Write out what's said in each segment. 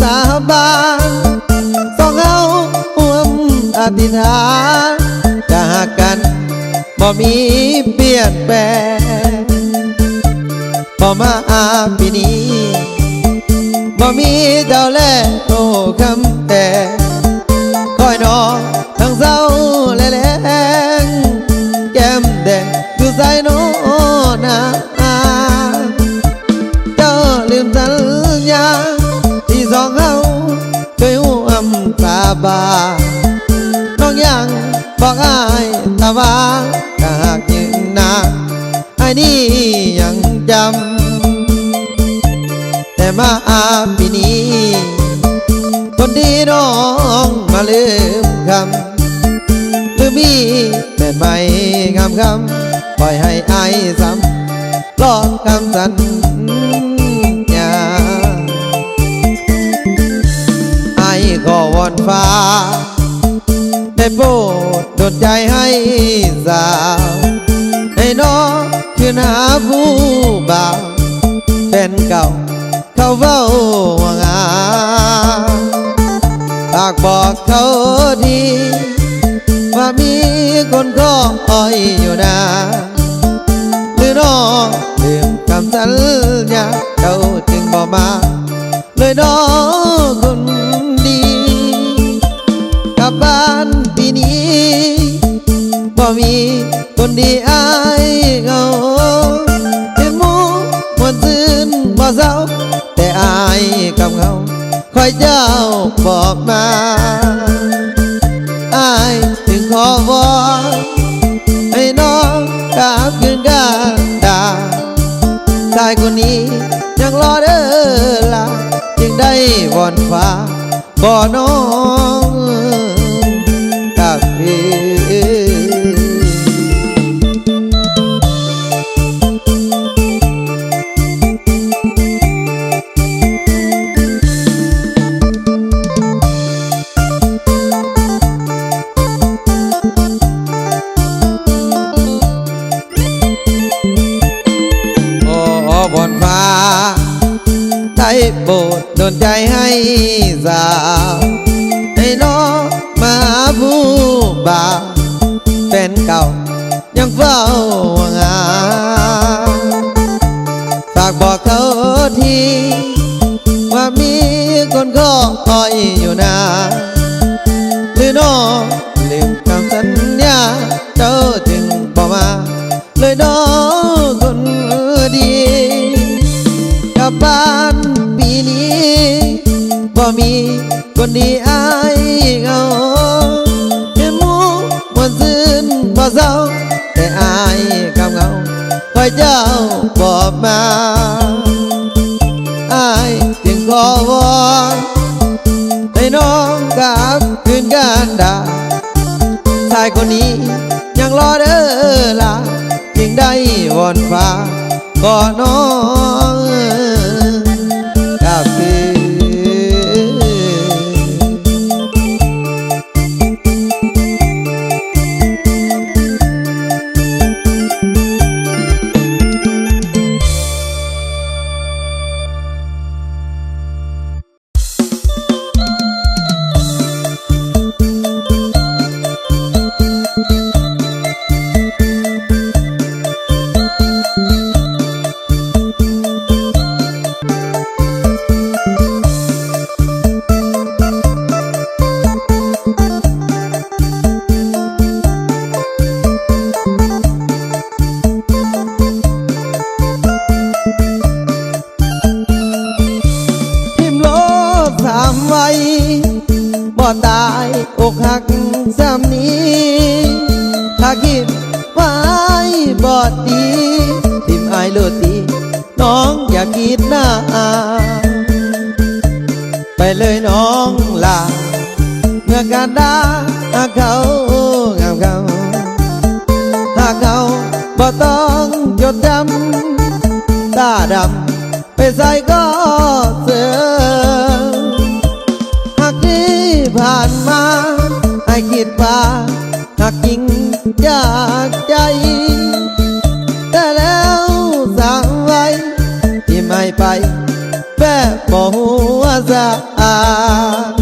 สาบานต้องเอาร่วมอธิษฐานจะหากกันบ่มีเปลี่ยนแปลงพอมาปีนี้บ่มีเจ้าแลโตคำแต่คอยนอนทั้งเศร้าและแรงแก้มแดงอยู่ใส่โนนาเจ้าลืมสัญญาที่สองเฮาเคยห่วมสาบานน้องยังบอกอ้ายตาว่าถ้าหากยืนนานไอ้นี่ยังจำแต่มาปีนี้คนดีน้องมาลืมคำลืมมีแต่ไม่งามคำปล่อยให้อายซ้ำลองคำสัญญาอายก็วอนฟ้าได้โปรดดลใจให้สาวให้น้องคืนหาผู้บ่าวแฟนเก่าเขาเฝ้าห่วงฝากบอกเขาทีว่ามีคนก็คอยอยู่นะหรือน้องลืมคำสัญญาเขาจึงบอกมาเลยน้องคนดีกลับบ้านปีนี้บ่มีคนดีอายเหงาเห็นหมู่มวนซื่นบ่เศร้าแต่อายกับเขาคอยเจ้าบอกมาอายถึงขอวอนให้น้องกลับคืนกันดาชายคนนี้ยังรอเด้อล่ะจึงได้วอนฟ้าขอน้องกลับคืนบนฟ้าได้โปรดดลใจให้สาวให้น้องมาผู้บ่าวแฟนเก่ายังเฝ้าห่วงฝากบอกเขาทีว่ามีคนก็คอยอยู่นะหรือน้องลืมคำสัญญาเจ้าจึงบอกมาเลยน้องคนดีกลับบ้านปีนี้บ่มีคนดีอายเหงาเห็นหมู่มวนซื่นบ่เศร้าแต่อายกับเหงาคอยเจ้าบอกมาอายจึงขอวอนให้น้องกลับคืนกันดาชายคนนี้ยังรอเด้อล่ะจึงได้วอนฟ้าก็น้องกลับคืนบ่ตายอกหักซ้ำนี้ถ้าคิดว่าบ่ดีทิมอายโลดตีน้องอย่าคิดหน้าไปเลยน้องลาเมื่อการด่าหากเขางามเขาหากเขาบ่ต้องจดจำตาดำไปใส่ก็เสือผ่านมาให้คิดว่าหักจริงจากใจแต่แล้วสั่งไว้ที่ไม่ไปแฝงบ่หัวใจ สะอาด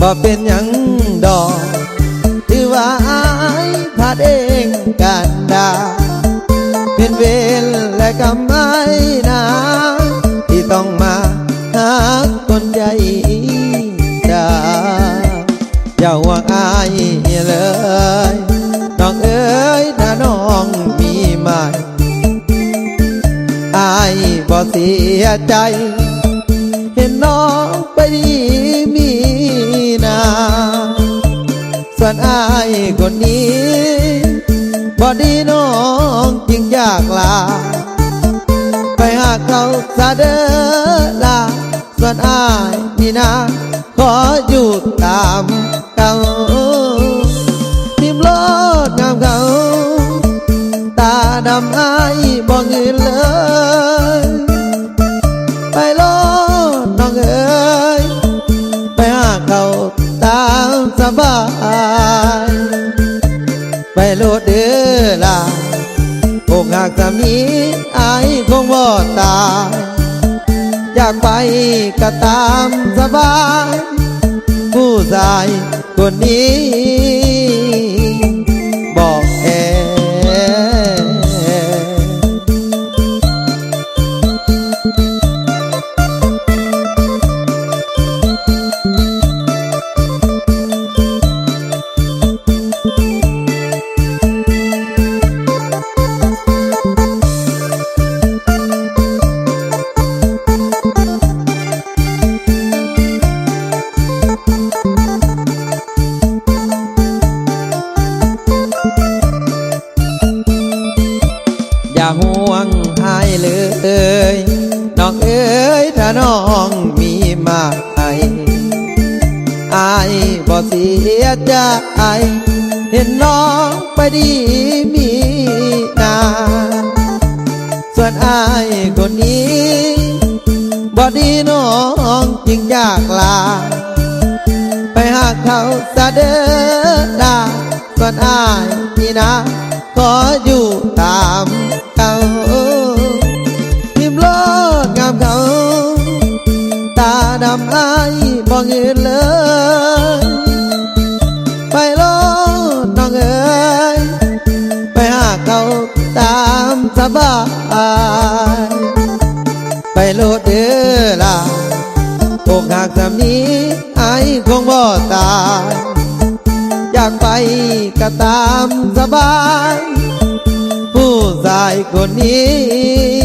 บ่เป็นหยังดอกถือว่าอายพลาดเองกันดาเป็นเวรและกรรมไม่นาที่ต้องมาหาคนใจดาอย่าห่วงอายเลยน้องเอ๋ยถ้าน้องมีใหม่อายบ่เสียใจเห็นน้องไปดีมีนาส่วนอายคนนี้บ่ดีน้องจึงอยากลาไปหาเขาซะเด้อลาส่วนอายนี่นะขออยู่ตามเขาทิมโลดงามเขาตาดำอายบ่เงินเลยไปโลดน้องเอ๋ยไปหาเขาตามสบายไปโลดเด้อล่ะอกหักสามีอายคงบ่ตายอยากไปก็ตามสบายผู้ชายคนนี้บอกแออย่าห่วงหายเลยน้องเอ๋ยถ้าน้องมีมากไอายบ่เสียใจเห็นน้องไปดีมีนาส่วนอายคนนี้บ่ดีน้องจึงอยากลาไปหาเขาซะเด้อลาส่วนอายนี่นะขออยู่ตามเขาทิมโลดงามเขาตาดำอายบ่เงินเลยไปโลดน้องเอ๋ยไปหาเขาตามสบายไปโลดเด้อล่ะอกหักสามีอายคงบ่ตายอยากไปก็ตามสบายผู้ชายคนนี้